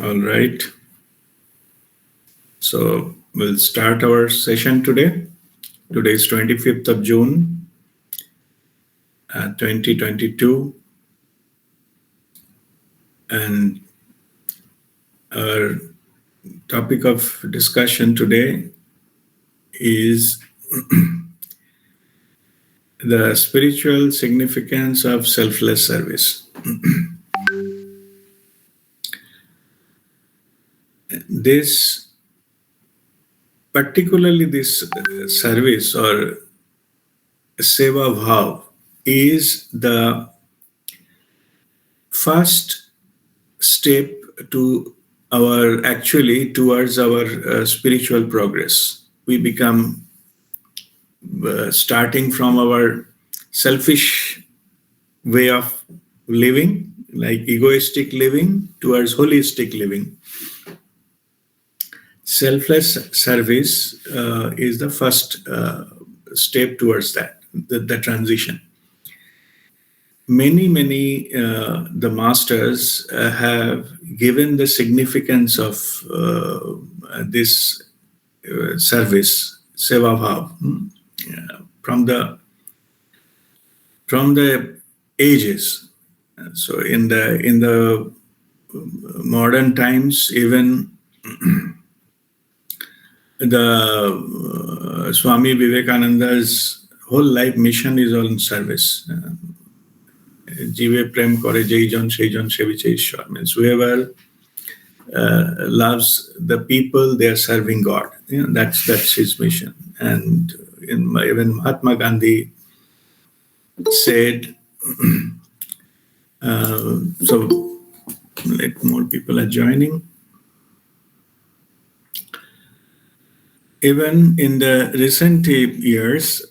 All right. So we'll start our session today. Today is 25th of June, 2022. And our topic of discussion today is the spiritual significance of selfless service. Particularly this service or seva bhav is the first step to towards our spiritual progress. We become starting from our selfish way of living, like egoistic living, towards holistic living. Selfless service is the first step towards that, the transition. Many, the masters have given the significance of this service, seva bhav, from the ages. So in the modern times, even the Swami Vivekananda's whole life mission is on service. Jive prem kore jaijon seijon seviche ishwar, means whoever loves the people, they are serving God. That's his mission. And even Mahatma Gandhi said, so let more people are joining. Even in the recent years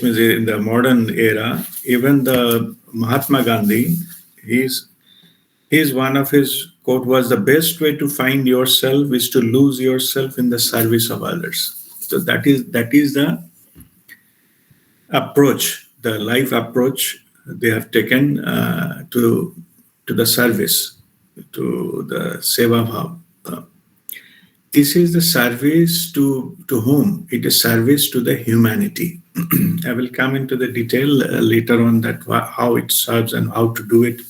means in the modern era, even the Mahatma Gandhi, he's one of his quote was, the best way to find yourself is to lose yourself in the service of others. So that is the approach, the life approach they have taken to the service, to the seva bhav. This is the service to whom? It is service to the humanity. I will come into the detail later on that how it serves and how to do it,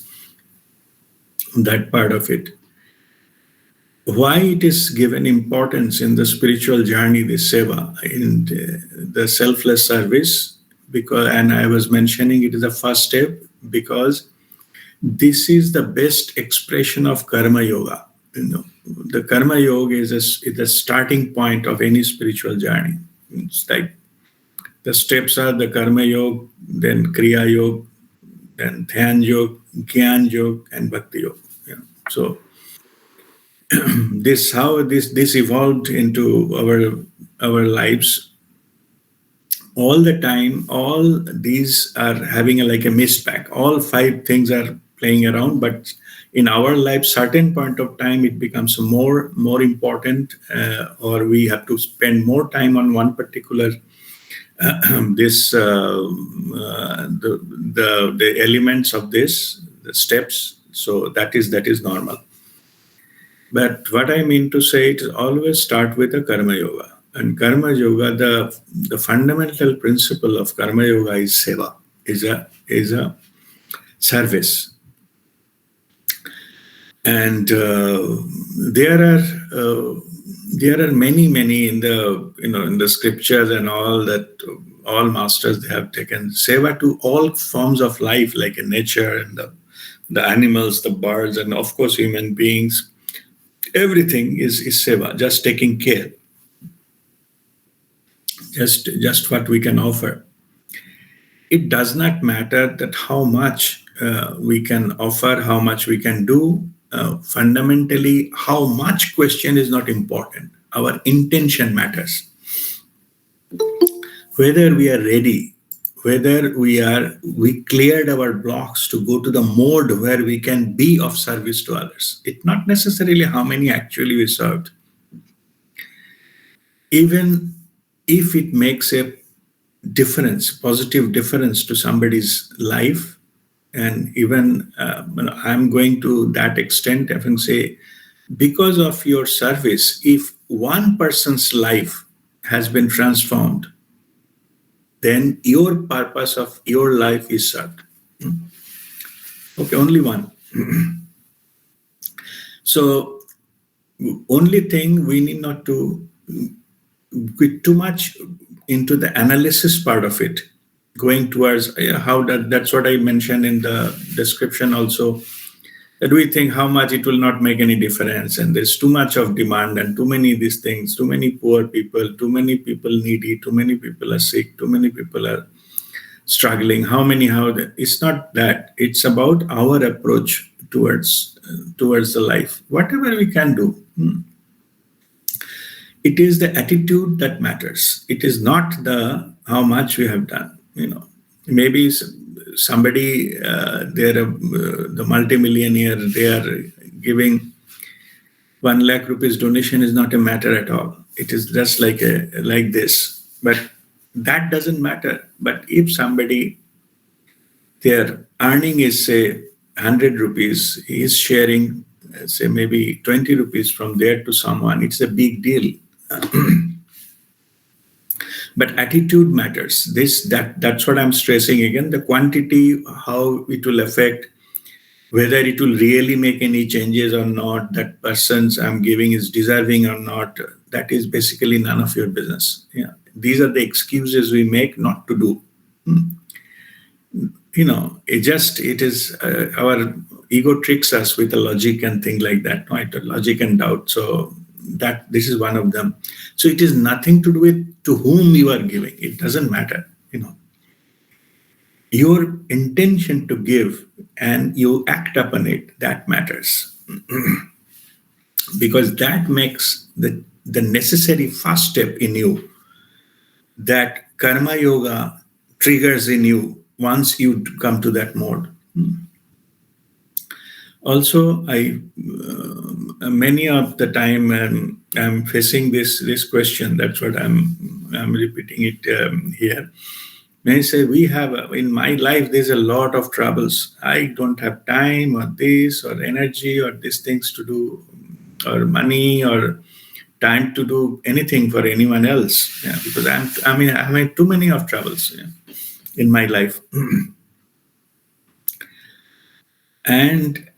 that part of it. Why it is given importance in the spiritual journey, the seva, in the selfless service, because, and I was mentioning it is the first step, because this is the best expression of karma yoga. The karma yoga is the starting point of any spiritual journey. It's like the steps are the karma yoga, then kriya yoga, then dhyan yoga, gyan yoga, and bhakti yoga. So this evolved into our lives. All the time, all these are having like a mispack. All 5 things are playing around, but in our life, certain point of time, it becomes more important, or we have to spend more time on one particular the elements of this, the steps. So that is normal. But what I mean to say, it always start with a karma yoga. And karma yoga, the fundamental principle of karma yoga is seva, is a service. And there are many in the scriptures and all that all masters, they have taken seva to all forms of life, like in nature and the animals, the birds, and of course human beings. Everything is seva, just taking care, just what we can offer. It does not matter that how much we can offer, how much we can do. Fundamentally, how much question is not important. Our intention matters. Whether we are ready, whether we cleared our blocks to go to the mode where we can be of service to others. It's not necessarily how many actually we served. Even if it makes a difference, positive difference to somebody's life, And even I'm going to that extent, I can say, because of your service, if one person's life has been transformed, then your purpose of your life is served. Okay, only one. So, only thing we need not to get too much into the analysis part of it, going towards how that's what I mentioned in the description also, that we think how much it will not make any difference, and there's too much of demand and too many these things, too many poor people, too many people needy, too many people are sick, too many people are struggling, it's not that. It's about our approach towards the life, whatever we can do. It is the attitude that matters. It is not the how much we have done. Maybe somebody, they're the multimillionaire, they are giving 1 lakh rupees donation is not a matter at all. It is just like this, but that doesn't matter. But if somebody, their earning is say 100 rupees, he is sharing say maybe 20 rupees from there to someone, it's a big deal. But attitude matters. That's what I'm stressing again. The quantity, how it will affect, whether it will really make any changes or not, that person's I'm giving is deserving or not, that is basically none of your business. Yeah, these are the excuses we make not to do. It is our ego tricks us with the logic and things like that, right? Logic and doubt. So that this is one of them. So it is nothing to do with to whom you are giving. It doesn't matter. Your intention to give and you act upon it, that matters. Because that makes the necessary first step in you, that karma yoga triggers in you once you come to that mode. Also, many of the time I'm facing this question. That's what I'm repeating it here. When I say we have in my life, there's a lot of troubles. I don't have time or this or energy or these things to do, or money or time to do anything for anyone else. Yeah, because I have too many of troubles in my life. And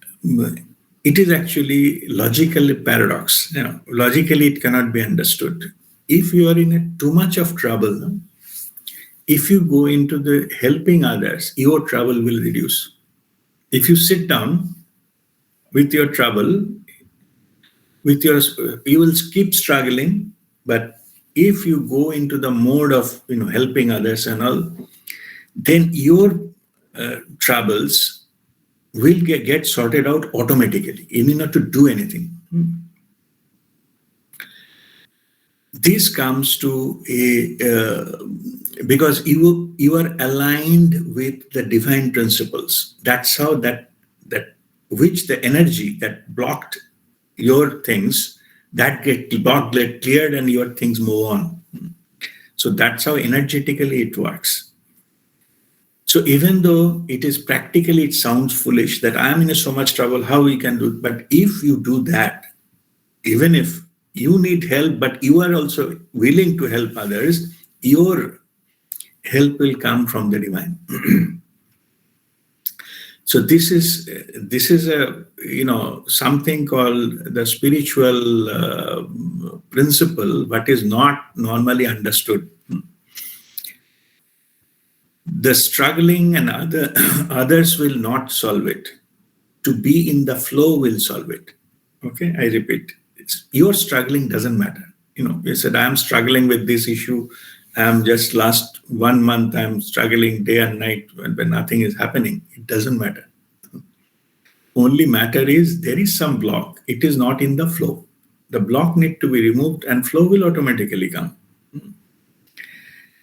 it is actually logically paradox. Logically, it cannot be understood. If you are in too much of trouble, if you go into the helping others, your trouble will reduce. If you sit down with your trouble, you will keep struggling. But if you go into the mode of helping others and all, then your troubles will get sorted out automatically. You need not to do anything. This comes to because you are aligned with the divine principles. That's how that which the energy that blocked your things, that get blocked, get cleared, and your things move on. So that's how energetically it works. So even though it sounds foolish that I'm in so much trouble, how we can do it? But if you do that, even if you need help, but you are also willing to help others, your help will come from the divine. So this is a something called the spiritual principle, but is not normally understood. The struggling and others will not solve it. To be in the flow will solve it. Okay, I repeat. Your struggling doesn't matter. You said, I'm struggling with this issue. I'm just last 1 month, I'm struggling day and night when nothing is happening. It doesn't matter. Only matter is there is some block. It is not in the flow. The block need to be removed and flow will automatically come.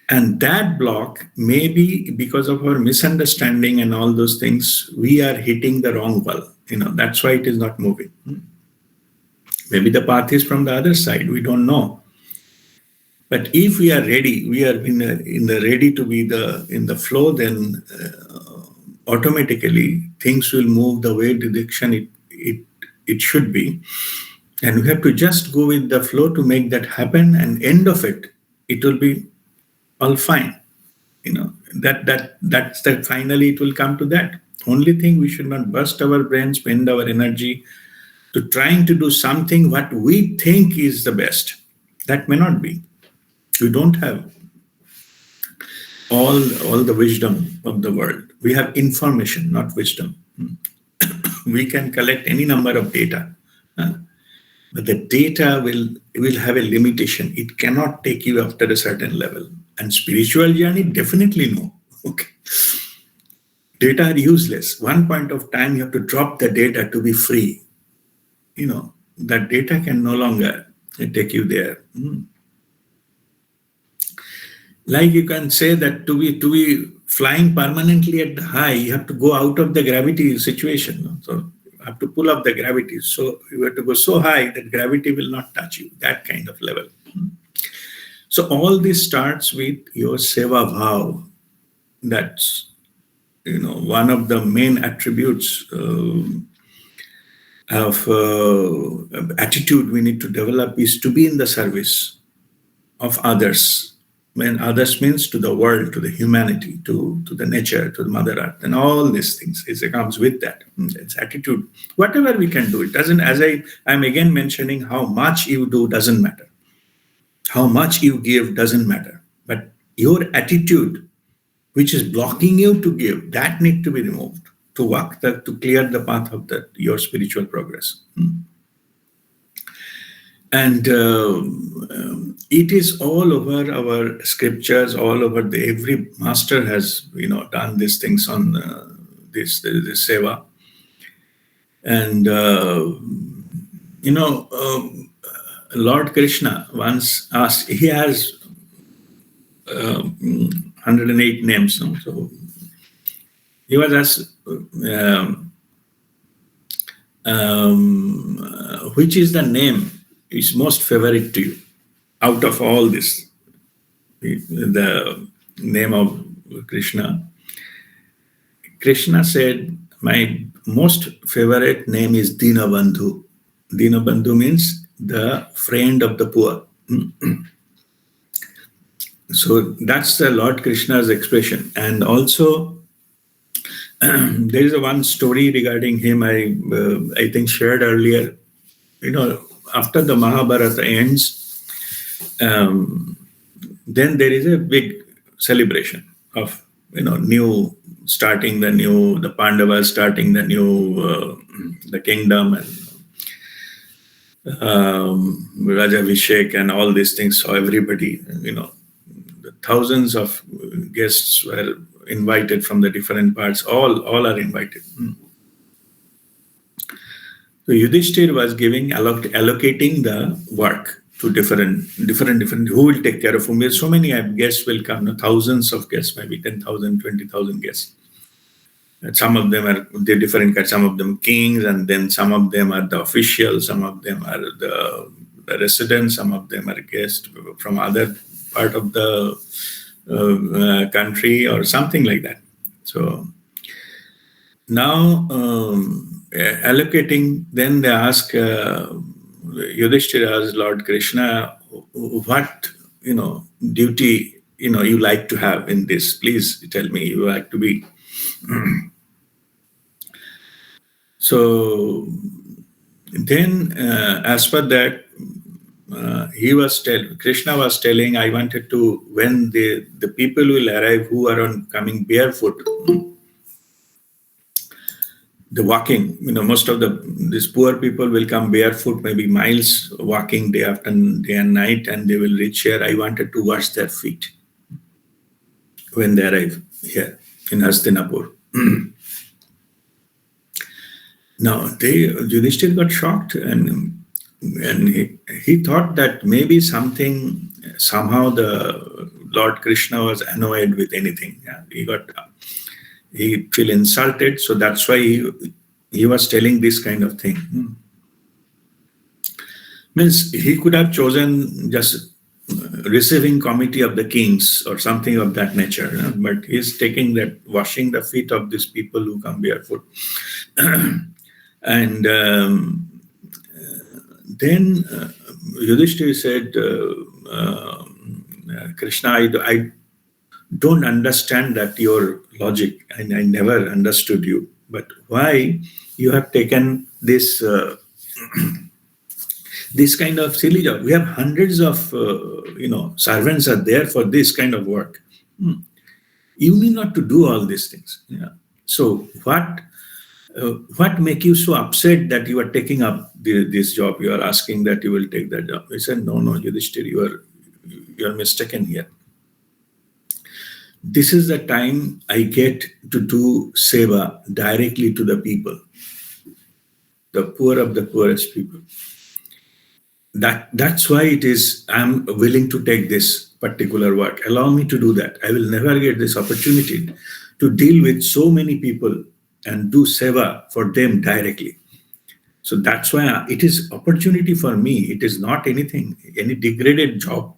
And that block may be because of our misunderstanding and all those things, we are hitting the wrong wall. That's why it is not moving. Maybe the path is from the other side. We don't know. But if we are ready, we are ready to be in the flow, then automatically things will move the way direction it should be. And we have to just go with the flow to make that happen. And end of it, it will be all fine. That's that finally it will come to that. Only thing, we should not burst our brain, spend our energy to trying to do something what we think is the best. That may not be. We don't have all the wisdom of the world. We have information, not wisdom. We can collect any number of data, but the data will have a limitation. It cannot take you after a certain level. And spiritual journey, definitely no. Okay. Data are useless. One point of time, you have to drop the data to be free. That data can no longer take you there. Like you can say that to be flying permanently at the high, you have to go out of the gravity situation. So you have to pull up the gravity. So you have to go so high that gravity will not touch you, that kind of level. So all this starts with your seva bhav. That's one of the main attributes of attitude we need to develop is to be in the service of others. When others means to the world, to the humanity, to the nature, to the Mother Earth, and all these things. It comes with that. It's attitude. Whatever we can do, it doesn't, as I'm again mentioning, how much you do doesn't matter. How much you give doesn't matter. But your attitude, which is blocking you to give, that need to be removed to walk to clear the path of your spiritual progress. And it is all over our scriptures, all over every master has done these things on this seva. And Lord Krishna once asked, he has 108 names. So he was asked, which is the name is most favorite to you out of all this? The name of Krishna. Krishna said, my most favorite name is Dinabandhu. Dinabandhu means the friend of the poor. So that's the Lord Krishna's expression. And also, there is one story regarding him I think shared earlier. After the Mahabharata ends, then there is a big celebration of new starting the Pandavas starting the new the kingdom, and Rajabhishek and all these things. So everybody, the thousands of guests were invited from the different parts. All are invited. So Yudhishthir was allocating the work to different, who will take care of whom. So many guests will come, thousands of guests, maybe 10,000, 20,000 guests. And some of them are the different kinds, some of them kings, and then some of them are the officials, some of them are the residents, some of them are guests from other part of the country or something like that. So now allocating, then they ask, Yudhishthira asked Lord Krishna, what duty you like to have in this? Please tell me, you like to be. So then, as per that, Krishna was telling, I wanted to, when the people will arrive who are coming barefoot, the walking, most of these poor people will come barefoot, maybe miles walking day after day and night, and they will reach here. I wanted to wash their feet when they arrive here in Hastinapur. Now, Yudhishthir got shocked, and he thought that maybe somehow the Lord Krishna was annoyed with anything. Yeah, he feel insulted, so that's why he was telling this kind of thing. Means he could have chosen just receiving committee of the kings or something of that nature. But he's taking that, washing the feet of these people who come barefoot. And then Yudhishthira said, Krishna, I don't understand that your logic, and I never understood you. But why you have taken this this kind of silly job? We have hundreds of servants are there for this kind of work. You need not to do all these things. Yeah. So what make you so upset that you are taking up this job? You are asking that you will take that job. He said, no, Yudhishthira, you are mistaken here. This is the time I get to do seva directly to the people, the poor of the poorest people. That's why it is I'm willing to take this particular work. Allow me to do that. I will never get this opportunity to deal with so many people and do seva for them directly. So that's why it is opportunity for me. It is not any degraded job.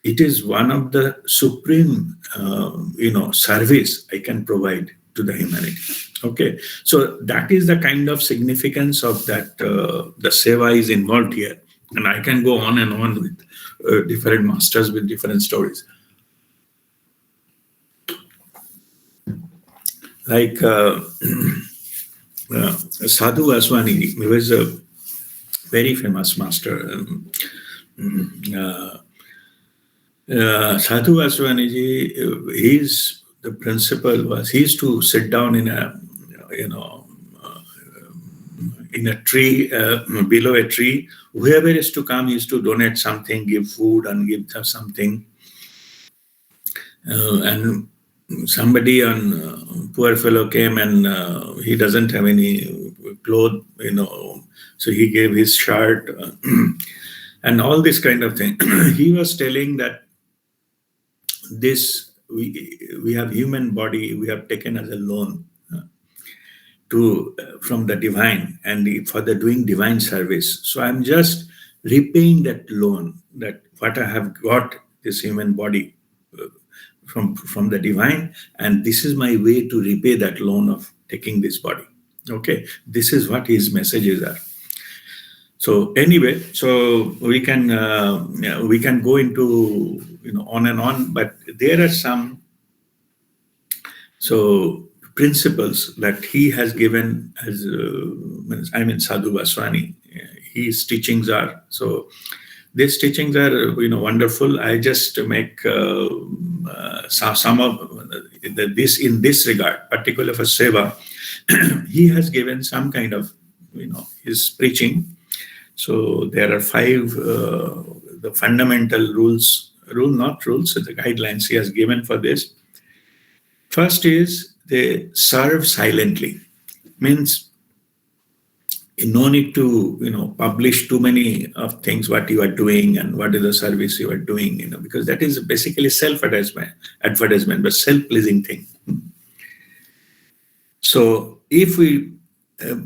It is one of the supreme, service I can provide to the humanity. Okay, so that is the kind of significance of that. The seva is involved here, and I can go on and on with different masters with different stories. Like Sadhu Vaswani, he was a very famous master. Sadhu Vaswani, the principle was he used to sit down in a tree, below a tree. Whoever is to come used to donate something, give food and give something. And somebody poor fellow came and he doesn't have any clothes, so he gave his shirt and all this kind of thing. He was telling that we have human body, we have taken as a loan from the divine and for the doing divine service. So I'm just repaying that loan, that what I have got, this human body from the divine, and this is my way to repay that loan of taking this body. Okay, this is what his messages are. So anyway, so we can go into on and on, but there are some principles that he has given as Sadhu Vaswani. His teachings are these teachings are wonderful. I just make some of this in this regard, particularly for seva. He has given some kind of his preaching. So there are 5 the fundamental rules, the guidelines he has given for this. First is they serve silently. Means no need to publish too many of things what you are doing and what is the service you are doing, because that is basically advertisement, but self-pleasing thing. So if we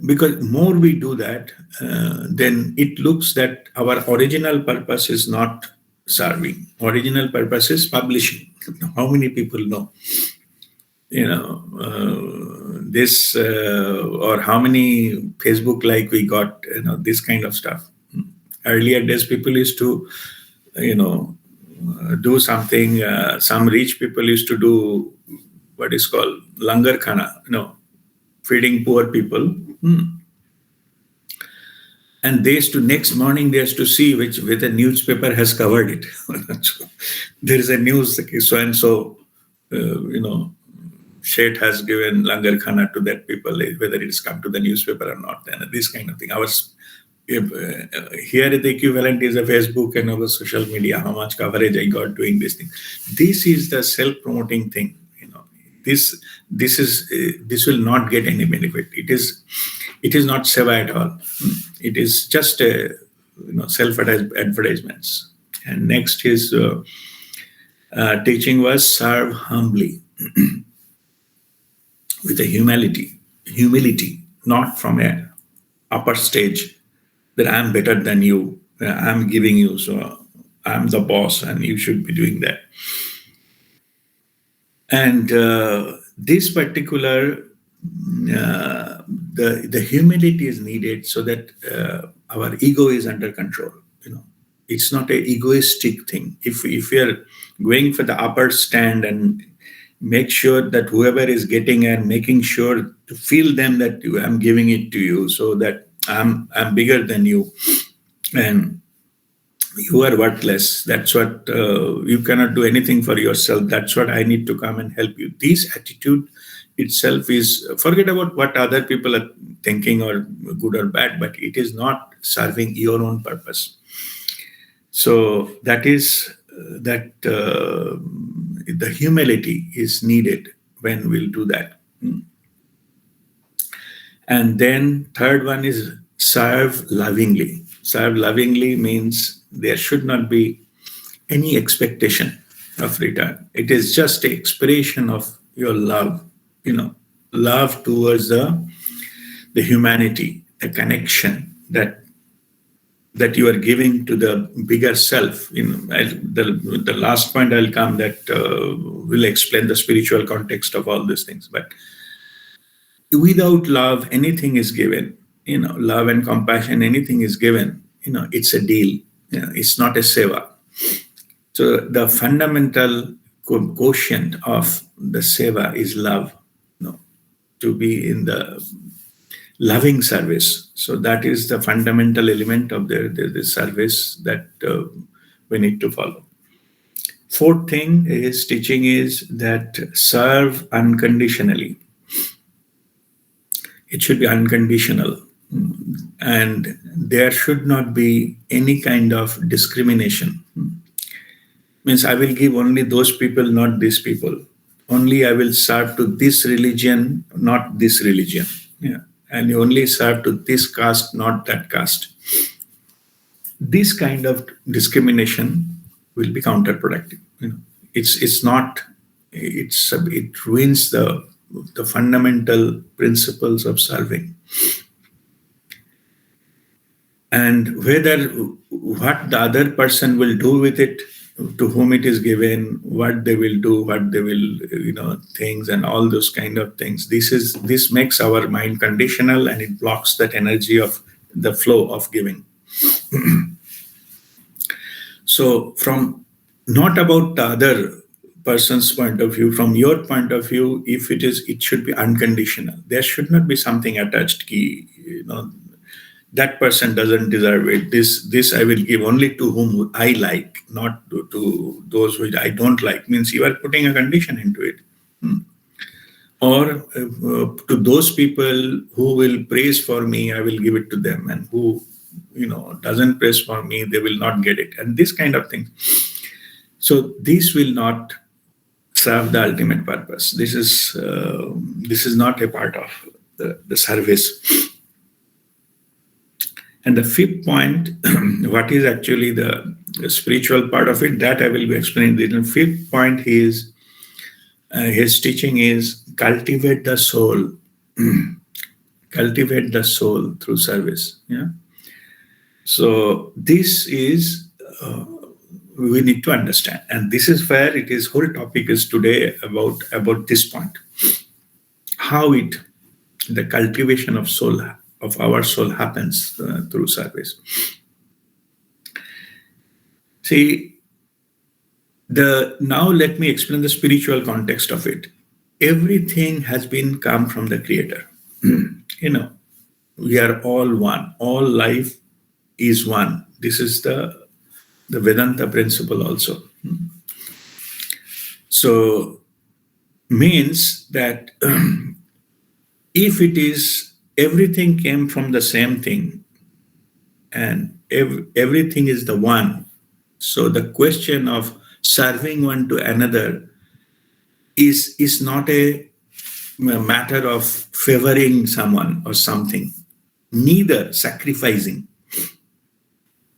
because more we do that, then it looks that our original purpose is not serving. Original purpose is publishing. How many people know? This or how many Facebook like we got, this kind of stuff. Earlier days, people used to, do something. Some rich people used to do what is called langar khana, feeding poor people. And they used to, next morning, they used to see whether newspaper has covered it. So there is a news, so-and-so, Shet has given langar khana to that people, whether it has come to the newspaper or not, and this kind of thing. Here the equivalent is a Facebook and other social media, how much coverage I got doing this thing. This is the self-promoting thing. This will not get any benefit. It is not seva at all. It is just self-advertisements. And next his teaching was serve humbly. With a humility, not from a upper stage that I'm better than you, I'm giving you. So I'm the boss and you should be doing that. And this particular, the humility is needed so that our ego is under control. It's not a egoistic thing. If we are going for the upper stand and make sure that whoever is getting and making sure to feel them that I'm giving it to you, so that I'm bigger than you, and you are worthless. That's what you cannot do anything for yourself. That's what I need to come and help you. This attitude itself is, forget about what other people are thinking or good or bad, but it is not serving your own purpose. So that is that the humility is needed when we'll do that. And then third one is serve lovingly. Serve lovingly means there should not be any expectation of return. It is just an expression of your love, love towards the humanity, the connection that you are giving to the bigger self. The last point I'll come that will explain the spiritual context of all these things. But without love, anything is given. Love and compassion, anything is given. It's a deal. It's not a seva. So the fundamental quotient of the seva is love. To be in the loving service. So that is the fundamental element of the service that we need to follow. Fourth thing is teaching is that serve unconditionally. It should be unconditional. And there should not be any kind of discrimination. Means I will give only those people, not these people. Only I will serve to this religion, not this religion. Yeah. And you only serve to this caste, not that caste. This kind of discrimination will be counterproductive. It ruins the fundamental principles of serving. And whether what the other person will do with it, to whom it is given, what they will do, what they will, things and all those kind of things. This makes our mind conditional and it blocks that energy of the flow of giving. So from not about the other person's point of view, from your point of view, if it should be unconditional. There should not be something attached. That person doesn't deserve it. This I will give only to whom I like, not to those which I don't like. Means you are putting a condition into it. Or to those people who will praise for me, I will give it to them, and who doesn't praise for me, they will not get it, and this kind of thing. So this will not serve the ultimate purpose. This is not a part of the service. And the fifth point, what is actually the spiritual part of it, that I will be explaining. The fifth point is, his teaching is cultivate the soul. Cultivate the soul through service. Yeah. So this is, we need to understand. And this is where whole topic is today about this point. How the cultivation of soul, of our soul happens through service. See, now let me explain the spiritual context of it. Everything has been come from the Creator. We are all one. All life is one. This is the Vedanta principle also. So means that if it is everything came from the same thing, and everything is the one. So the question of serving one to another is not a matter of favoring someone or something, neither sacrificing.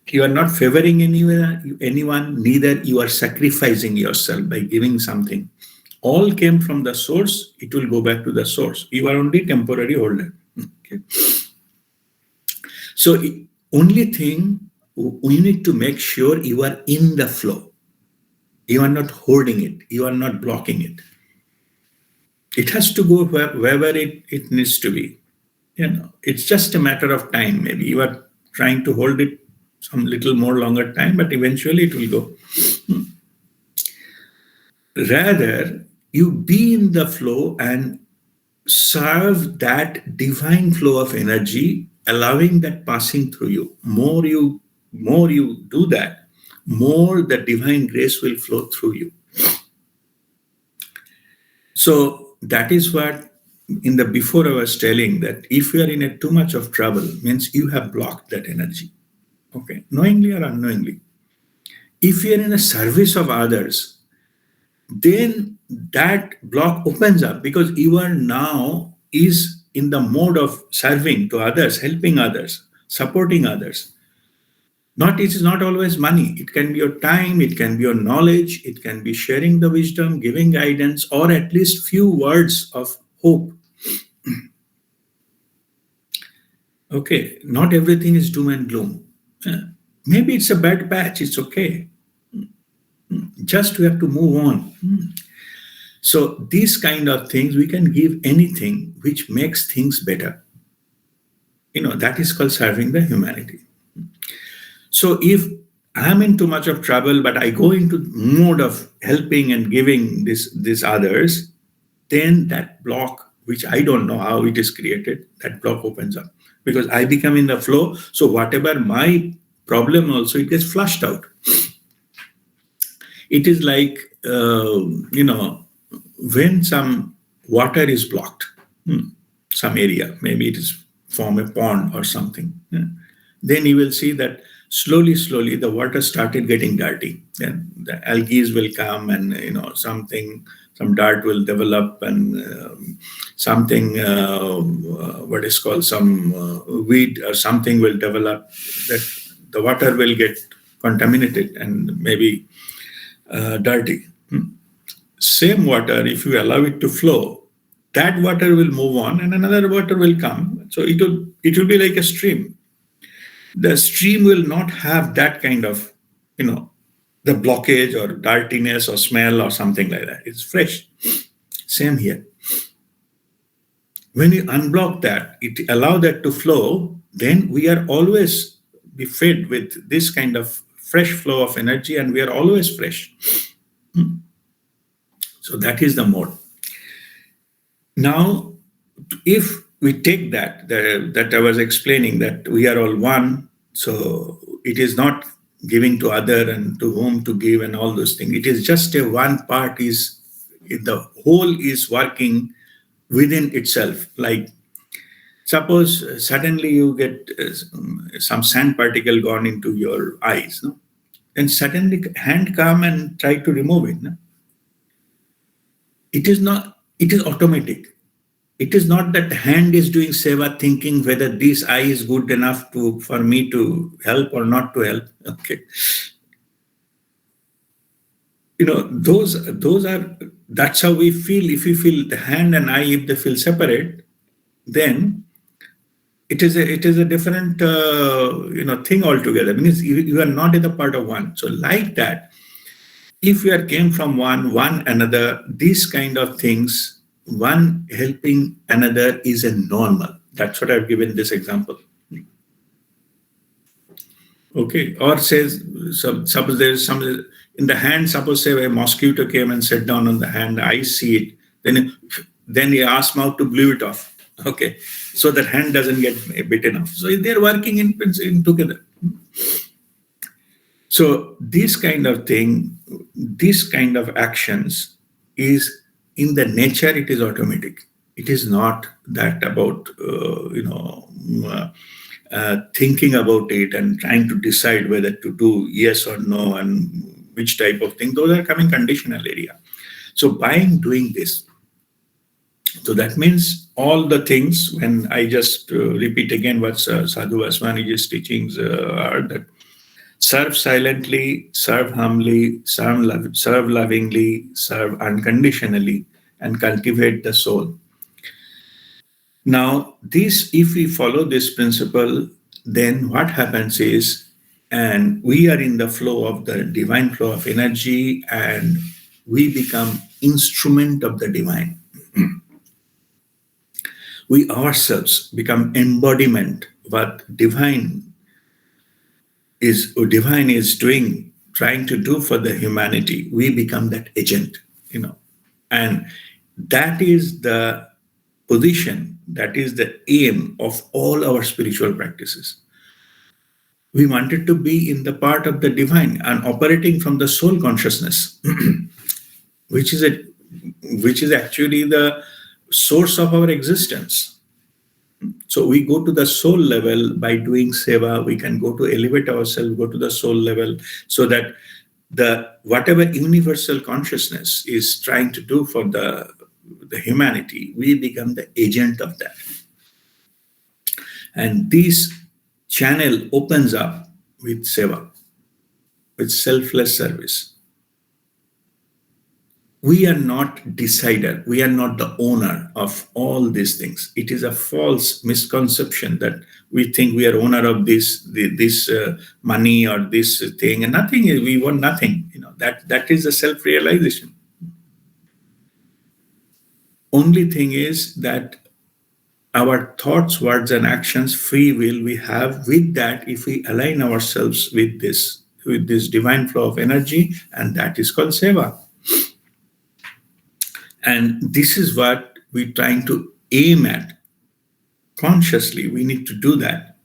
You are not favoring anyone, neither you are sacrificing yourself by giving something. All came from the source, it will go back to the source. You are only temporary holder. Okay. So only thing we need to make sure you are in the flow. You are not holding it. You are not blocking it. It has to go wherever it needs to be. It's just a matter of time. Maybe you are trying to hold it some little more longer time, but eventually it will go. Rather, you be in the flow and serve that divine flow of energy, allowing that passing through you. More you do that, more the divine grace will flow through you. So that is what in the before I was telling, that if you are in a too much of trouble, means you have blocked that energy. Okay, knowingly or unknowingly. If you are in a service of others, then that block opens up, because you are now is in the mode of serving to others, helping others, supporting others. Not it is not always money. It can be your time, it can be your knowledge, it can be sharing the wisdom, giving guidance, or at least few words of hope. Okay, not everything is doom and gloom. Maybe it's a bad patch, it's okay. Just we have to move on. So these kind of things, we can give anything which makes things better. That is called serving the humanity. So if I'm in too much of trouble, but I go into mode of helping and giving this others, then that block, which I don't know how it is created, that block opens up, because I become in the flow. So whatever my problem also, it gets flushed out. It is like, when some water is blocked, some area, maybe it is from a pond or something, then you will see that slowly the water started getting dirty. Then the algae will come, and some dirt will develop, and something what is called some weed or something will develop, that the water will get contaminated and maybe dirty. Same water, if you allow it to flow, that water will move on and another water will come. So it will be like a stream. The stream will not have that kind of, the blockage or dirtiness or smell or something like that. It's fresh. Same here. When you unblock that, it allow that to flow, then we are always be fed with this kind of fresh flow of energy, and we are always fresh. So that is the mode. Now, if we take that I was explaining, that we are all one, so it is not giving to other and to whom to give and all those things. It is just a one part is, the whole is working within itself. Like suppose suddenly you get some sand particle gone into your eyes, no? And suddenly hand come and try to remove it. No? It is automatic. It is not that hand is doing seva, thinking whether this eye is good enough for me to help or not to help. Okay. Those are, that's how we feel. If we feel the hand and eye, if they feel separate, then it is a different thing altogether. Because you are not in the part of one. So like that, if we came from one another, these kind of things, one helping another is a normal. That's what I've given this example. Okay, or says, suppose there is some in the hand. Suppose say a mosquito came and sat down on the hand. I see it. Then he asks mouth to blow it off. Okay, so that hand doesn't get bitten off. So they're working in together. So this kind of thing, this kind of actions is in the nature. It is automatic. It is not that about thinking about it and trying to decide whether to do yes or no and which type of thing. Those are coming conditional area. So by doing this, so that means all the things, when I just repeat again what Sadhu Vaswaniji's teachings are, that serve silently, serve humbly, serve lovingly, serve unconditionally, and cultivate the soul. Now, if we follow this principle, then what happens is and we are in the flow of the divine flow of energy, and we become instrument of the divine. We ourselves become embodiment what divine is doing, trying to do for the humanity. We become that agent, and that is the position, that is the aim of all our spiritual practices. We wanted to be in the part of the divine and operating from the soul consciousness, which is a which is actually the source of our existence. So we go to the soul level by doing seva. We can go to elevate ourselves, go to the soul level, so that the whatever universal consciousness is trying to do for the humanity, we become the agent of that. And this channel opens up with seva, with selfless service. We are not decider. We are not the owner of all these things. It is a false misconception that we think we are owner of this money or this thing, and nothing. We want nothing. That is a self-realization. Only thing is that our thoughts, words, and actions, free will we have. With that, if we align ourselves with this divine flow of energy, and that is called seva. And this is what we're trying to aim at. Consciously, we need to do that,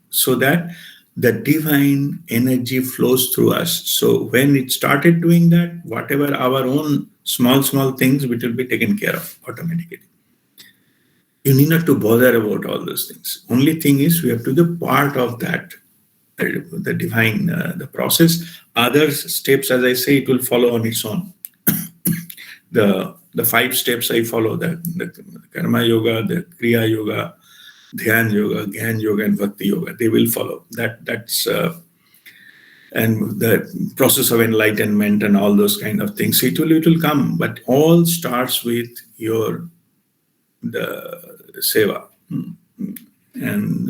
so that the divine energy flows through us. So when it started doing that, whatever our own small things, which will be taken care of automatically. You need not to bother about all those things. Only thing is we have to be part of that, the divine, the process. Other steps, as I say, it will follow on its own. The 5 steps I follow, the karma yoga, the kriya yoga, dhyan yoga, gyan yoga, and bhakti yoga, they will follow. That's and the process of enlightenment and all those kind of things. It will come, but all starts with the seva, and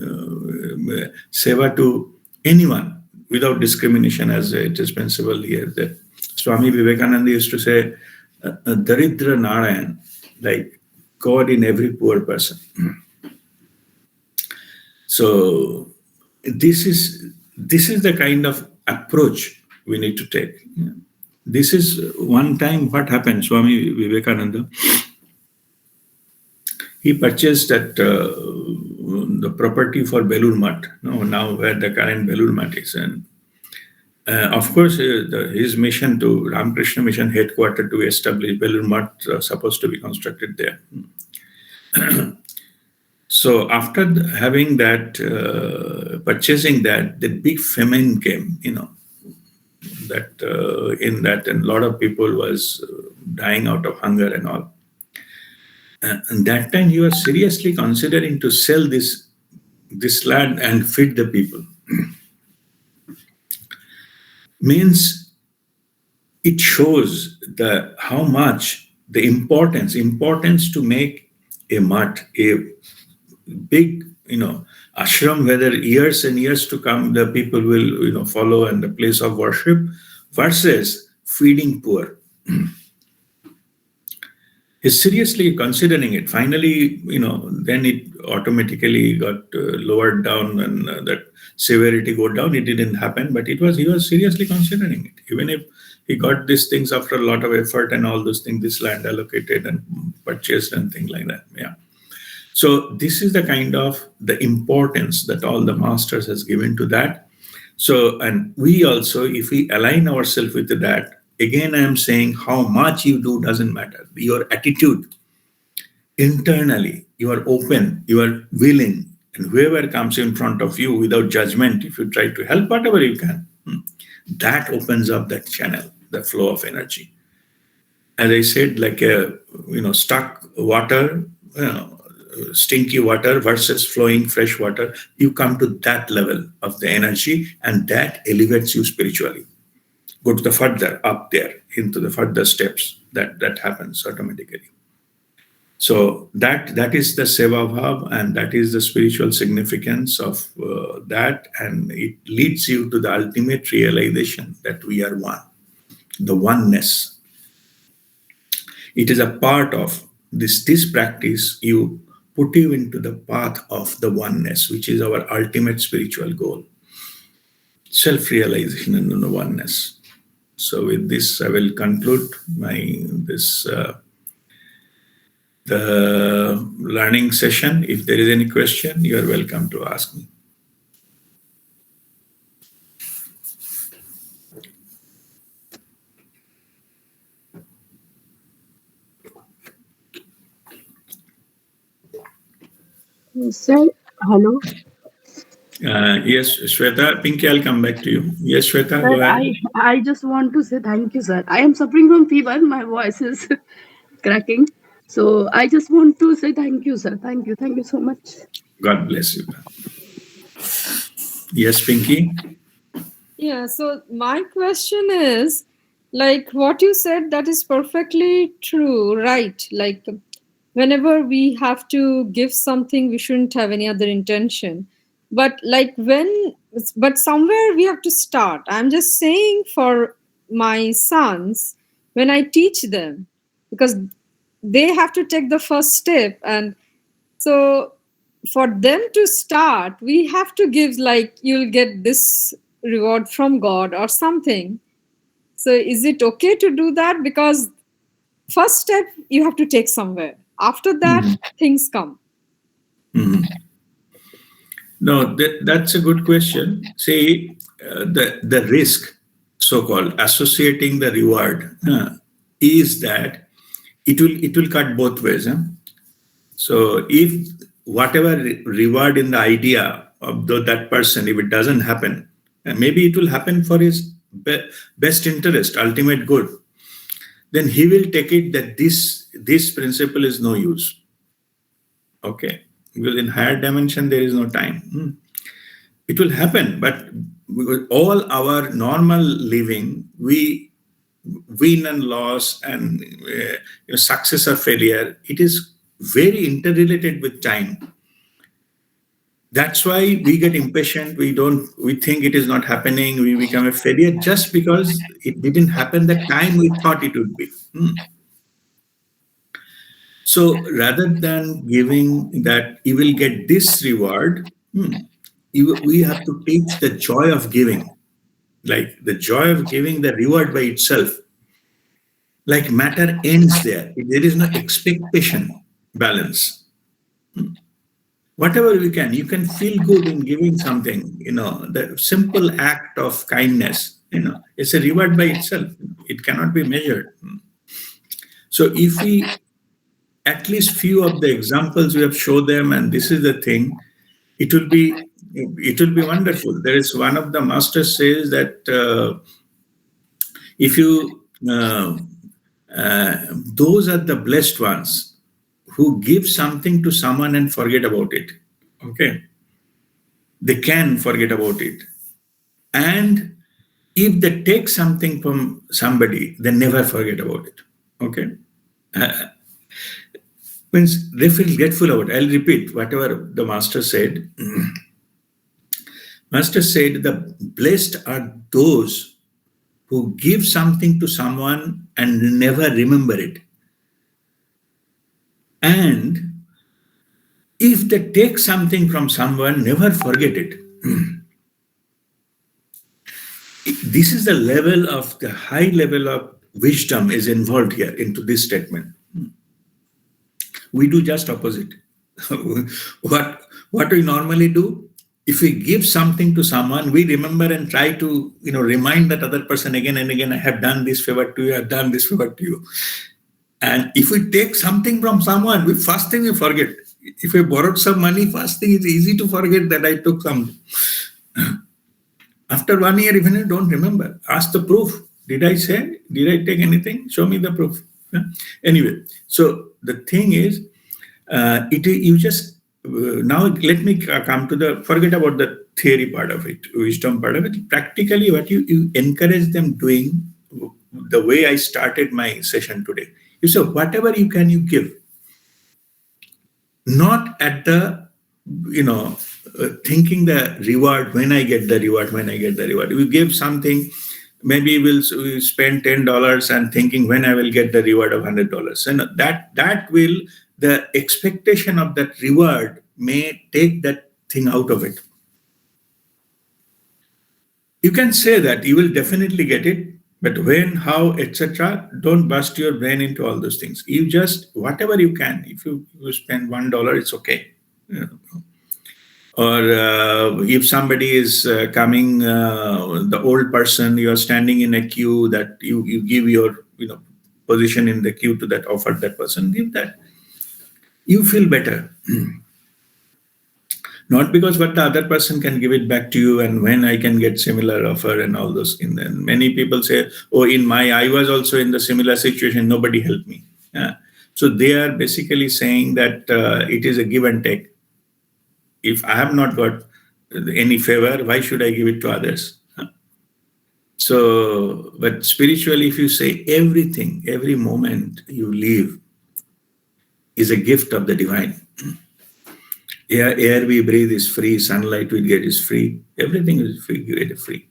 seva to anyone without discrimination, as it is principle here. That Swami Vivekananda used to say, Daridra Narayan, like God in every poor person. So this is the kind of approach we need to take. This is one time what happened. Swami Vivekananda, he purchased the property for Belur Math, now where the current Belur Math is. And of course, his mission to Ramakrishna Mission headquarters to establish Belur Math supposed to be constructed there. So after having that, purchasing that, the big famine came, that in that, and a lot of people was dying out of hunger and all. And that time he was seriously considering to sell this land and feed the people. Means it shows how much the importance to make a math, a big ashram, whether years and years to come the people will follow, and the place of worship, versus feeding poor. He's seriously considering it. Finally, then it automatically got lowered down, and that severity go down. It didn't happen, but he was seriously considering it. Even if he got these things after a lot of effort and all those things, this land allocated and purchased and things like that. Yeah. So this is the kind of the importance that all the masters has given to that. So, and we also, if we align ourselves with that, again, I am saying how much you do doesn't matter. Your attitude internally, you are open, you are willing, and whoever comes in front of you without judgment, if you try to help whatever you can, that opens up that channel, the flow of energy. As I said, like a stuck water, stinky water versus flowing fresh water, you come to that level of the energy, and that elevates you spiritually. Go to the further up there, into the further steps, that happens automatically. So that is the seva bhav, and that is the spiritual significance of that, and it leads you to the ultimate realization that we are one, the oneness. It is a part of this practice. You put you into the path of the oneness, which is our ultimate spiritual goal, self-realization in the oneness. So with this, I will conclude my this. The learning session. If there is any question, you are welcome to ask me. Sir, hello. Yes, Shweta. Pinky, I'll come back to you. Yes, Shweta, Sir, go ahead. I just want to say thank you, sir. I am suffering from fever. My voice is cracking. So I just want to say thank you, sir. Thank you. Thank you so much. God bless you. Yes, Pinky. Yeah, so my question is like what you said, that is perfectly true, right? Like whenever we have to give something, we shouldn't have any other intention. But like but somewhere we have to start. I'm just saying for my sons, when I teach them, because they have to take the first step, and so for them to start, we have to give, like, you'll get this reward from God or something. So is it okay to do that? Because first step you have to take somewhere. After that, Mhm. things come. Mhm. No, that's a good question. See, the risk, so-called associating the reward, is that it will cut both ways. So if whatever reward in the idea of that person, if it doesn't happen, maybe it will happen for his best interest, ultimate good, then he will take it that this principle is no use. Okay, because in higher dimension there is no time. It will happen, but with all our normal living, we win and loss and success or failure. It is very interrelated with time. That's why we get impatient. We think it is not happening. We become a failure just because it didn't happen the time we thought it would be. So rather than giving that you will get this reward, we have to teach the joy of giving, like the joy of giving the reward by itself. Like matter ends there. There is no expectation balance. Whatever you can feel good in giving something, the simple act of kindness, it's a reward by itself. It cannot be measured. So if we at least few of the examples we have shown them, and this is the thing, it will be wonderful. There is one of the masters says that if you those are the blessed ones who give something to someone and forget about it. Okay, they can forget about it, and if they take something from somebody, they never forget about it. Okay, means they feel grateful about it. I'll repeat whatever the master said. Master said the blessed are those who give something to someone and never remember it. And if they take something from someone, never forget it. This is the level of the high level of wisdom is involved here into this statement. We do just opposite. what we normally do, if we give something to someone, we remember and try to remind that other person again and again, I have done this favor to you, I've done this favor to you. And if we take something from someone, we first thing we forget. If we borrowed some money, first thing it's easy to forget that I took something. After 1 year, even you don't remember, ask the proof. Did I say? Did I take anything? Show me the proof. Anyway, so the thing is, you just now let me come to the forget about the theory part of it, wisdom part of it. Practically, what you encourage them doing, the way I started my session today. You say whatever you can, you give. not at the, thinking the reward, when I get the reward, when I get the reward. We give something, maybe we'll spend $10 and thinking when I will get the reward of $100. And that will, the expectation of that reward may take that thing out of it. You can say that you will definitely get it, but when, how, etc., don't bust your brain into all those things. You just, whatever you can, if you spend $1, it's okay. Or if somebody is coming, the old person, you are standing in a queue, that you give your position in the queue to that offered that person, give that. You feel better. Not because what the other person can give it back to you and when I can get similar offer and all those things. And many people say, oh, I was also in the similar situation, nobody helped me. So they are basically saying that it is a give and take. If I have not got any favor, why should I give it to others? So, but spiritually, if you say everything, every moment you live is a gift of the divine. Air we breathe is free, sunlight we get is free, everything is free, free.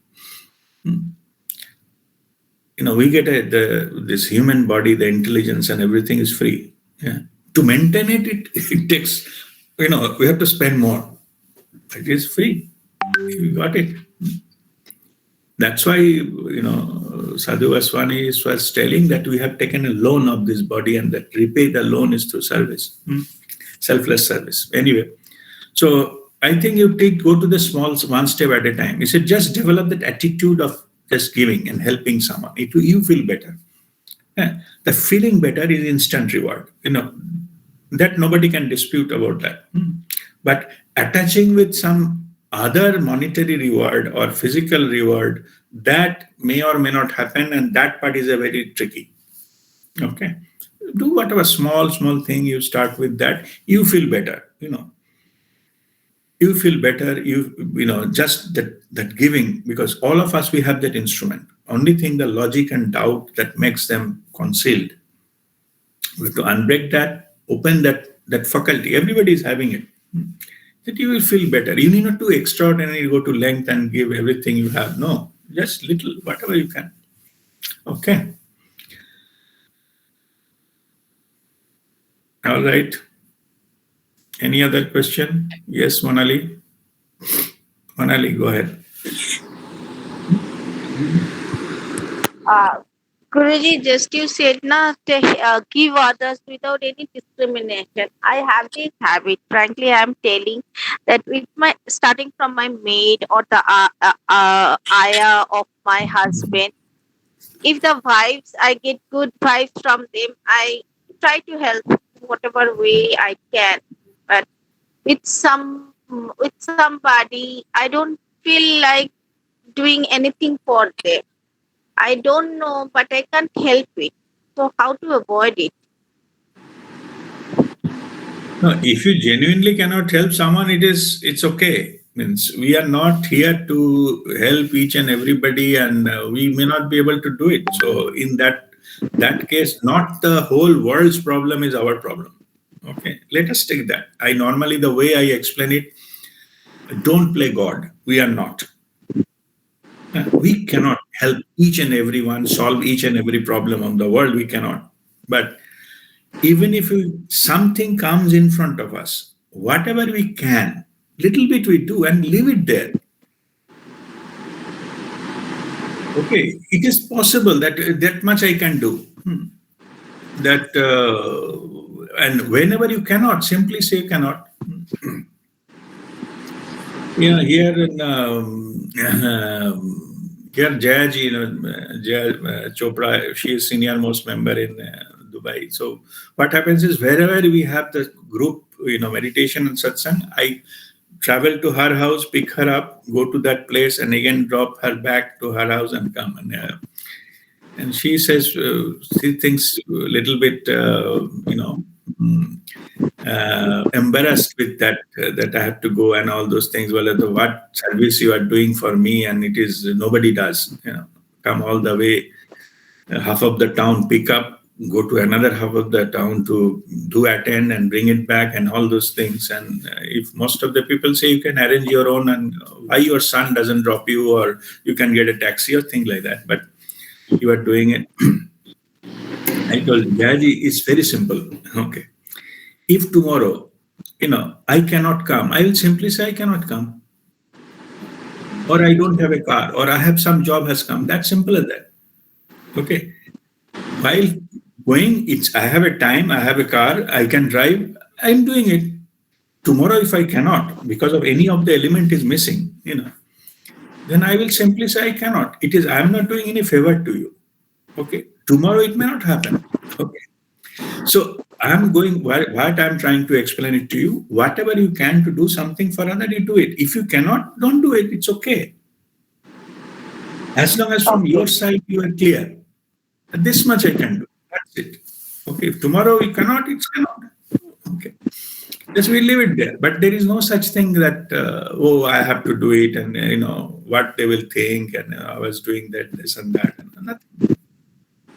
We get this human body, the intelligence and everything is free. Yeah. To maintain it takes, we have to spend more. It is free. We got it. That's why, Sadhu Vaswani was telling that we have taken a loan of this body and that repay the loan is through service, selfless service. Anyway, so I think you go to the small, one step at a time. You said just develop that attitude of just giving and helping someone. You feel better. Yeah. The feeling better is instant reward. That nobody can dispute about that. But attaching with some other monetary reward or physical reward, that may or may not happen, and that part is a very tricky. Okay, do whatever small thing you start with, that you feel better. You feel better. Just that giving, because all of us, we have that instrument. Only thing, the logic and doubt that makes them concealed. We have to unbreak that, open that faculty. Everybody is having it. That you will feel better. You need not to extraordinarily go to length and give everything you have. No, just little, whatever you can. Okay. All right. Any other question? Yes, Monali. Monali, go ahead. Guruji, just you said to give others without any discrimination. I have this habit. Frankly, I am telling that starting from my maid or the ayah of my husband, if the vibes, I get good vibes from them, I try to help whatever way I can. But with somebody, I don't feel like doing anything for them. I don't know, but I can't help it. So how to avoid it? No, if you genuinely cannot help someone, it's okay. Means we are not here to help each and everybody, and we may not be able to do it. So in that case, not the whole world's problem is our problem. Okay, let us take that. Normally, the way I explain it, don't play God. We are not. We cannot help each and everyone, solve each and every problem of the world. We cannot. But even if something comes in front of us, whatever we can, little bit we do and leave it there. Okay, it is possible that much I can do. That and whenever you cannot, simply say cannot. Yeah, here in here Jayaji, Jaya Chopra, she is senior most member in Dubai. So what happens is, wherever we have the group, meditation and satsang, I travel to her house, pick her up, go to that place, and again drop her back to her house and come. And she says she thinks a little bit, embarrassed with that I have to go and all those things. Well, what service you are doing for me, and it is nobody does. Come all the way, half of the town, pick up, go to another half of the town to do attend and bring it back and all those things. And if most of the people say you can arrange your own and why your son doesn't drop you, or you can get a taxi or thing like that, but you are doing it. I told Jayaji, it's very simple. Okay. If tomorrow, I cannot come, I will simply say I cannot come. Or I don't have a car, or I have some job has come. That's simple as that. Okay. While going, I have a time, I have a car, I can drive, I'm doing it. Tomorrow, if I cannot, because of any of the element is missing, then I will simply say I cannot. I'm not doing any favor to you. Okay. Tomorrow it may not happen. Okay. So I'm going, what I'm trying to explain it to you, whatever you can to do something for another, you do it. If you cannot, don't do it. It's okay. As long as from your side you are clear. This much I can do. That's it. Okay. If tomorrow we cannot, it cannot. Okay. Just we leave it there. But there is no such thing that, I have to do it and, what they will think and I was doing that, this and that. And nothing.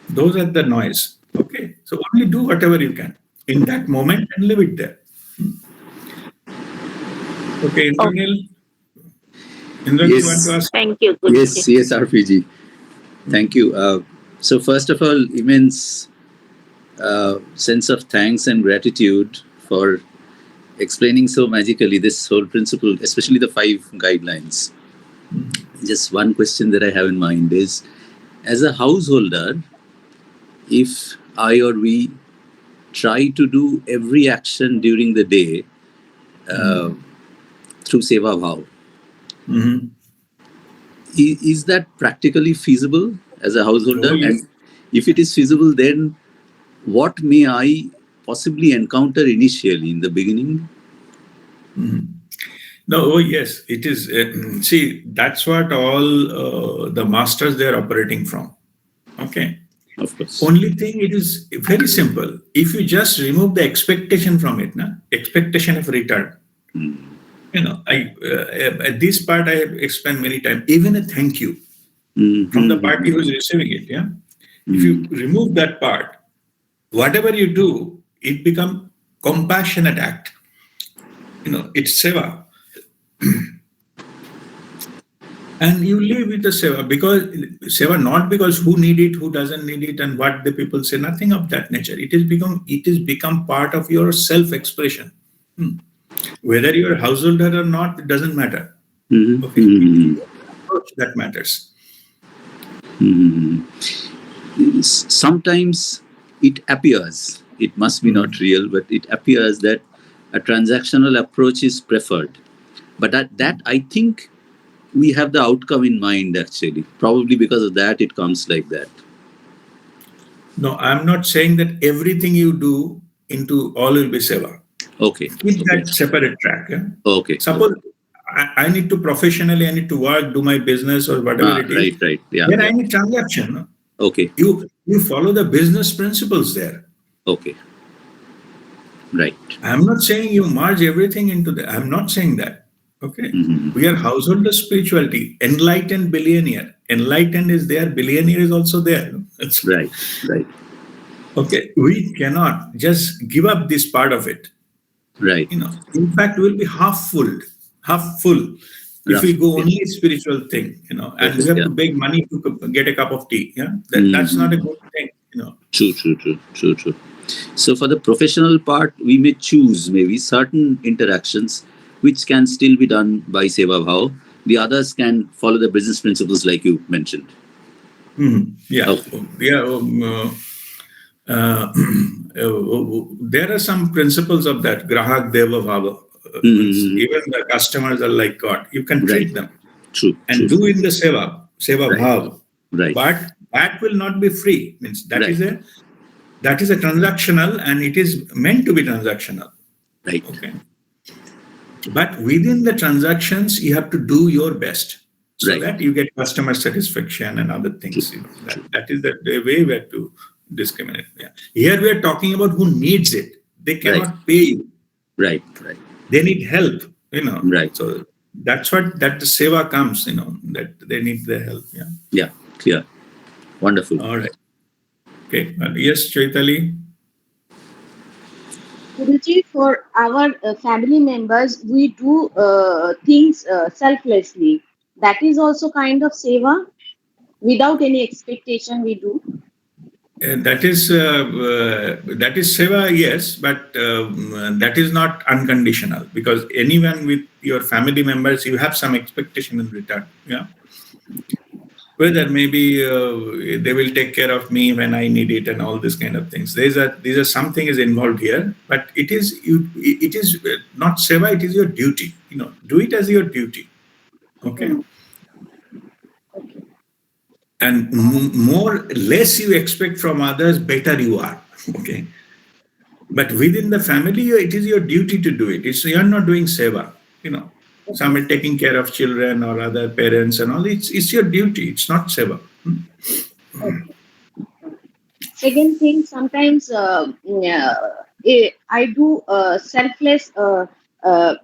Those are the noise. Okay. So only do whatever you can in that moment and leave it there. Okay. Indranil, you want to ask? Thank you. Yes, RPG. Thank you. So first of all, immense sense of thanks and gratitude for explaining so magically this whole principle, especially the 5 guidelines. Just one question that I have in mind is, as a householder, if I or we try to do every action during the day through Seva Bhav, is that practically feasible as a householder? And if it is feasible, then what may I possibly encounter initially in the beginning? No, yes, it is. See, that's what all the masters they're operating from. Okay. Of course. Only thing, it is very simple. If you just remove the expectation from it, expectation of return. This part I have explained many times. Even a thank you from the party who is receiving it. Yeah. If you remove that part, whatever you do, it becomes compassionate act. It's seva. And you live with the seva, because seva, not because who need it, who doesn't need it, and what the people say, nothing of that nature. It is become part of your self-expression. Whether you're a householder or not, it doesn't matter. Okay. That matters. Sometimes it appears, it must be not real, but it appears that a transactional approach is preferred. But that I think we have the outcome in mind, actually. Probably because of that, it comes like that. No, I'm not saying that everything you do into all will be seva. Okay. Keep that separate track. Yeah? Okay. Suppose I need to professionally, I need to work, do my business or whatever it is. Right. Yeah. Then I need transaction. No? Okay. You follow the business principles there. Okay. Right. I'm not saying you merge everything into that. I'm not saying that. Okay. We are householder spirituality, enlightened billionaire. Enlightened is there, billionaire is also there. Right. Okay. We cannot just give up this part of it. Right. In fact, we'll be half full if we go only spiritual thing, and we have to beg money to get a cup of tea. Yeah. That's not a good thing, True. So for the professional part, we may choose maybe certain interactions which can still be done by Seva Bhav. The others can follow the business principles like you mentioned. Yeah. Okay. Yeah. There are some principles of that. Grahak Deva Bhava. Even the customers are like God. You can treat them. True. Do in the Seva Bhav. Right. But that will not be free. Means that is a transactional, and it is meant to be transactional. Right. Okay. But within the transactions, you have to do your best so that you get customer satisfaction and other things. That is the way we have to discriminate. Yeah. Here we are talking about who needs it. They cannot pay you. Right. They need help. Right. So that's what the seva comes. That they need the help. Yeah. Yeah. Clear. Wonderful. All right. Okay. Yes, Chaitali. Guruji, for our family members, we do things selflessly. That is also kind of seva. Without any expectation, we do. That is seva, yes, but that is not unconditional, because anyone with your family members, you have some expectation in return. Yeah, whether maybe they will take care of me when I need it and all this kind of things. These are something is involved here, but it is not seva. It is your duty. Do it as your duty. Okay, Mm. Okay. and more less you expect from others, better you are. Okay. But within the family, it is your duty to do it. You're not doing seva. Okay. Someone taking care of children or other parents and all. It's your duty. It's not seva. Okay. Second thing, sometimes I do uh, uh,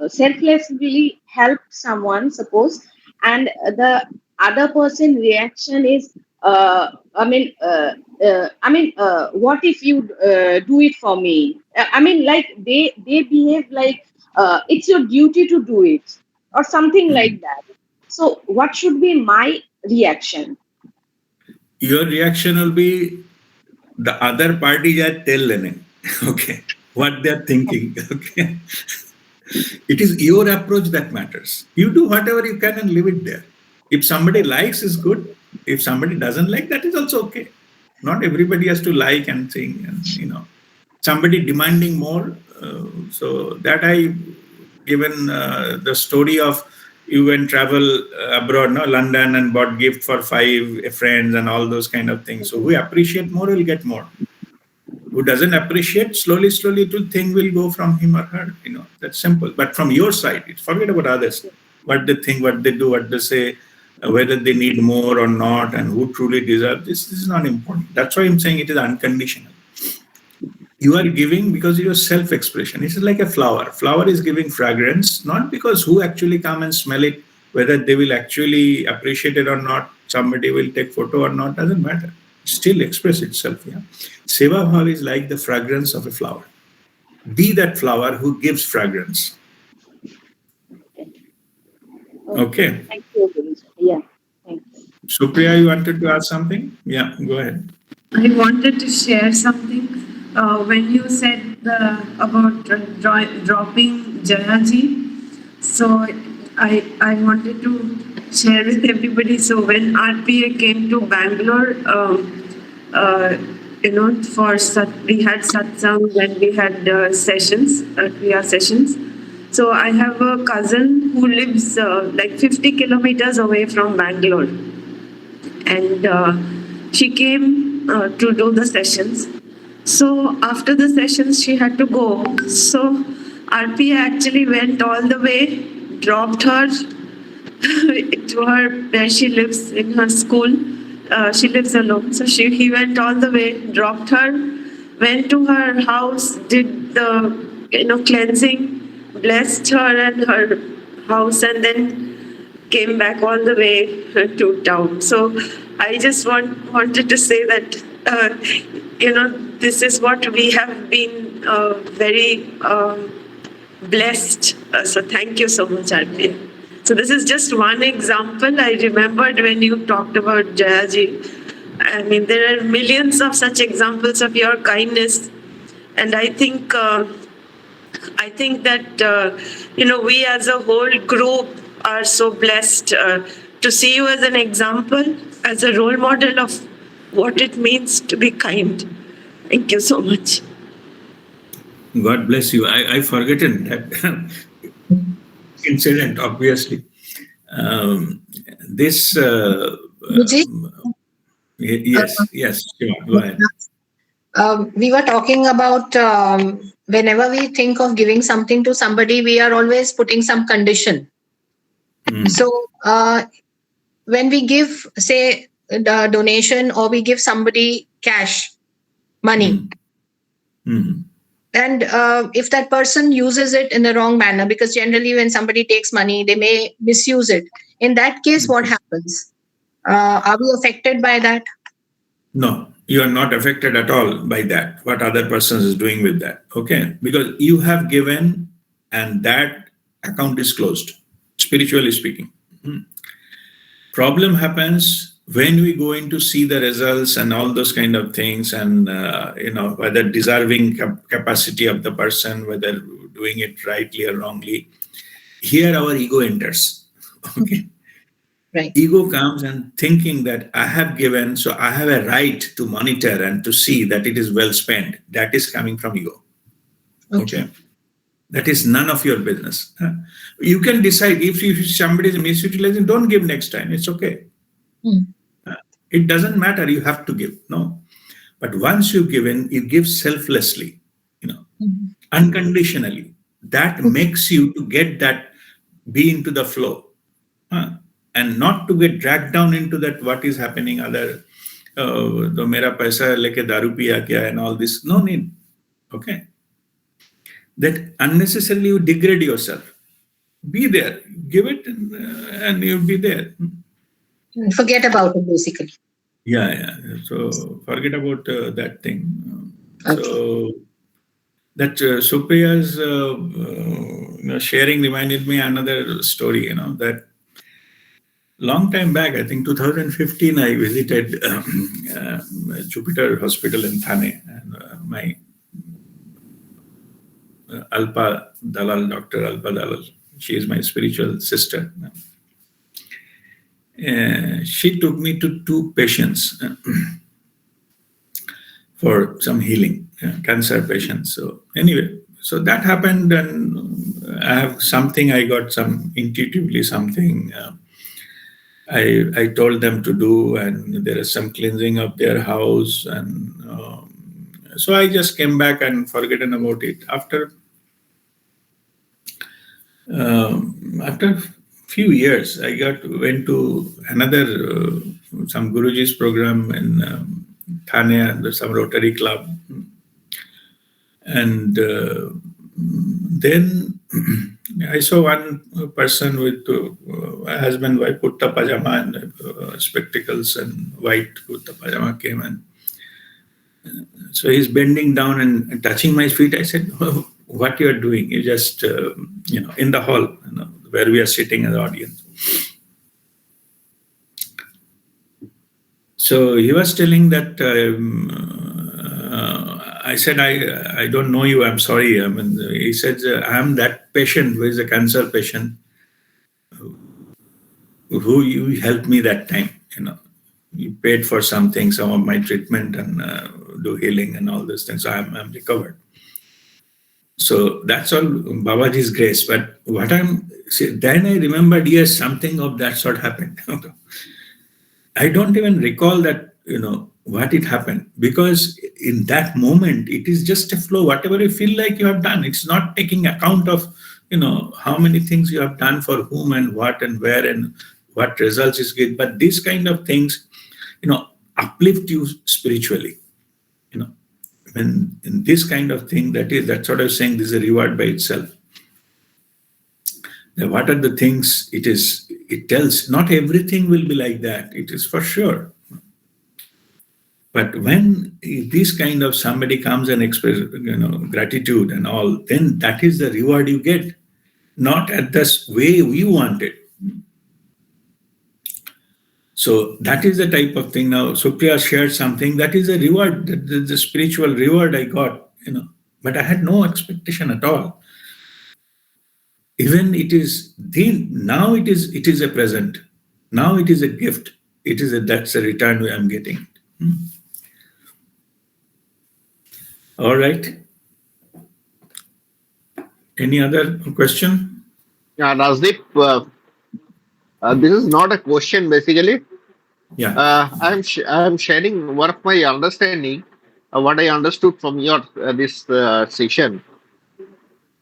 selflessly help someone, suppose, and the other person reaction is, what if you do it for me? Like they behave like it's your duty to do it, or something like that. So, what should be my reaction? Your reaction will be the other party are tell learning. Okay. What they're thinking. Okay. It is your approach that matters. You do whatever you can and leave it there. If somebody likes, is good. If somebody doesn't like, that is also okay. Not everybody has to like and sing, and somebody demanding more. So that I given the story of you went travel abroad, no, London, and bought gift for 5 friends and all those kind of things. So who appreciate more will get more. Who doesn't appreciate, slowly, slowly, to thing will go from him or her. That's simple. But from your side, forget about others. What they think, what they do, what they say, whether they need more or not, and who truly deserves this. This is not important. That's why I'm saying it is unconditional. You are giving because your self-expression. It is like a flower. Flower is giving fragrance, not because who actually come and smell it, whether they will actually appreciate it or not, somebody will take photo or not, doesn't matter. Still express itself. Yeah. Seva bhav is like the fragrance of a flower. Be that flower who gives fragrance. Okay. Thank you, Guruji. Yeah. Thanks. Supriya, you wanted to ask something? Yeah, go ahead. I wanted to share something. When you said about dropping Jayaji, so I wanted to share with everybody. So when RPA came to Bangalore, we had satsang and we had sessions, Kriya sessions. So I have a cousin who lives like 50 kilometers away from Bangalore, and she came to do the sessions. So after the sessions, she had to go. So RPA actually went all the way, dropped her to her where she lives in her school. She lives alone, so he went all the way, dropped her, went to her house, did the cleansing, blessed her and her house, and then came back all the way to town. So I just wanted to say that this is what we have been very blessed. So thank you so much, Arpin. So this is just one example. I remembered when you talked about Jayaji. I mean, there are millions of such examples of your kindness, and I think that we as a whole group are so blessed to see you as an example, as a role model of what it means to be kind. Thank you so much. God bless you. I forgotten that incident, obviously. This. Vijay? Yes, sure, go ahead. We were talking about whenever we think of giving something to somebody, we are always putting some condition. So when we give, say, a donation, or we give somebody cash, money, and if that person uses it in the wrong manner, because generally when somebody takes money, they may misuse it. In that case, what happens? Are we affected by that? No, you are not affected at all by that, what other person is doing with that. Okay. Because you have given and that account is closed, spiritually speaking. Problem happens when we go in to see the results and all those kind of things, and whether deserving capacity of the person, whether doing it rightly or wrongly. Here our ego enters. Okay. Right. Ego comes and thinking that I have given, so I have a right to monitor and to see that it is well spent. That is coming from ego. Okay. That is none of your business. You can decide if somebody is misutilizing, don't give next time. It's okay. It doesn't matter. You have to give. No. But once you've given, you give selflessly, unconditionally. That makes you to get that, be into the flow. And not to get dragged down into that what is happening other, to mera paisa leke daru piya kya and all this. No need. Okay. That unnecessarily you degrade yourself. Be there, give it, and you'll be there. Forget about it, basically. Yeah. So forget about that thing. So that Supriya's sharing reminded me another story. That long time back, I think 2015, I visited Jupiter Hospital in Thane, and my Alpa Dalal, Dr. Alpa Dalal, she is my spiritual sister. She took me to 2 patients for some healing, cancer patients. So anyway, so that happened, and I have something, I got some intuitively something I told them to do, and there is some cleansing of their house, and so I just came back and forgotten about it. After few years, I went to another some Guruji's program in Thane, and some Rotary Club, and then I saw one person with a husband, wife, kurta pajama and spectacles and white kurta pajama came, and so he's bending down and touching my feet. I said, "Oh, what you are doing? You just in the hall, where we are sitting as the audience." So he was telling that I said, I don't know you, I'm sorry. I mean, he said, I'm that patient who is a cancer patient who you helped me that time. You paid for something, some of my treatment and do healing and all those things. So I'm recovered. So that's all Babaji's grace. But then I remembered, yes, something of that sort happened. I don't even recall that, what it happened, because in that moment, it is just a flow. Whatever you feel like you have done, it's not taking account of, how many things you have done for whom and what and where and what results is good. But these kind of things, uplift you spiritually. When in this kind of thing, that's what I was saying, this is a reward by itself. Now, what are the things it tells? Not everything will be like that. It is for sure. But when this kind of somebody comes and express, gratitude and all, then that is the reward you get, not at this way you want it. So that is the type of thing. Now, Supriya shared something that is a reward, the spiritual reward I got, but I had no expectation at all. Even now it is a present. Now it is a gift. That's a return I'm getting. All right. Any other question? Yeah, Rajdeep, this is not a question basically. Yeah. I'm sharing one of my understanding, what I understood from your this session.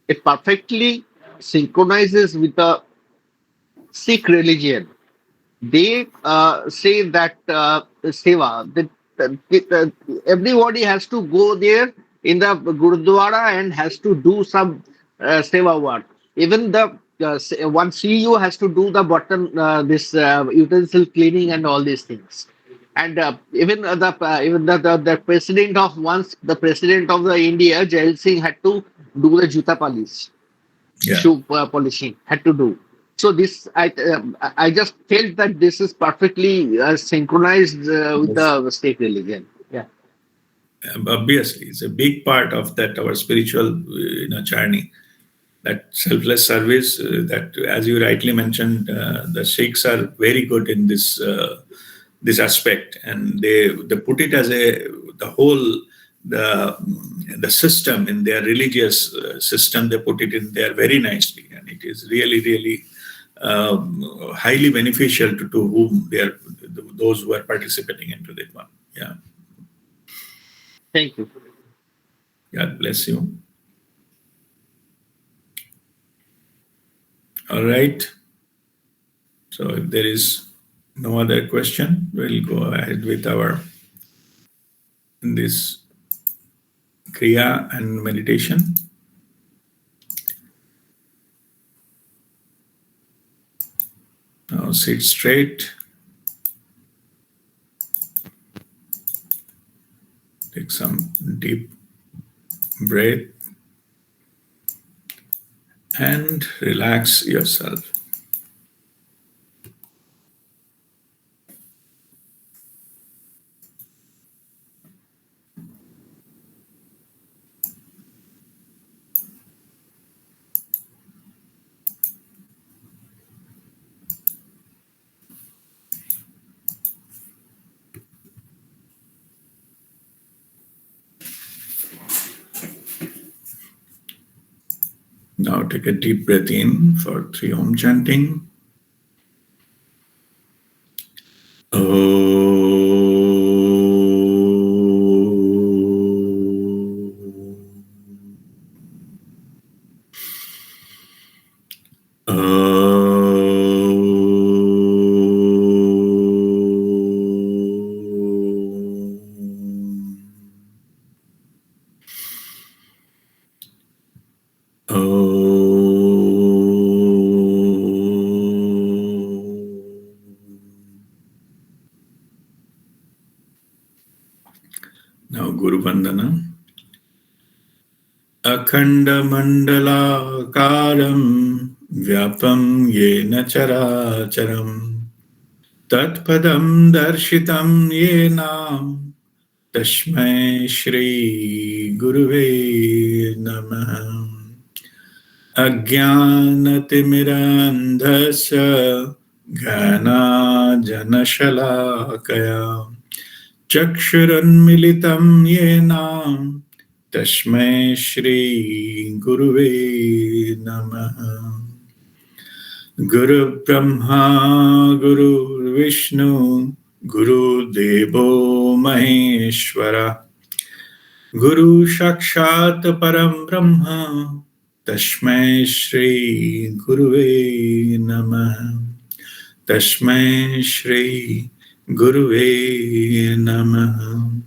It perfectly synchronizes with the Sikh religion. They say that seva, everybody has to go there in the Gurudwara and has to do some seva work. Even the one CEO has to do the button, this utensil cleaning and all these things. And even the president of the India, Jail Singh, had to do the juta polish, Yeah. shoe polishing, had to do. So this I just felt that this is perfectly synchronized with the state religion. Yeah. Obviously, it's a big part of that our spiritual journey. That selfless service, that as you rightly mentioned, the Sikhs are very good in this aspect, and they put it as the whole the system in their religious system. They put it in there very nicely, and it is really highly beneficial to whom they are, those who are participating into that one. Yeah. Thank you. God bless you. All right. So if there is no other question, we'll go ahead with this Kriya and meditation. Now sit straight. Take some deep breath and relax yourself. Now take a deep breath in for 3 Om chanting. Now Guru Vandana. Akhanda mandala karam vyapam yena characharam tatpadam darshitam yena tashmai shri guruve namaha. Ajnanatimidandhasya ghana janashalakaya Chakshurunmilitam yenam tasmai shri guruve namaha. Guru Brahma Guru Vishnu Guru Devo Maheshwara Guru Sakshat Param Brahma Tasmai Shri Guruve Namaha. Tasmai Shri Guruve Namaha.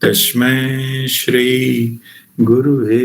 Tasmai Shri Guruve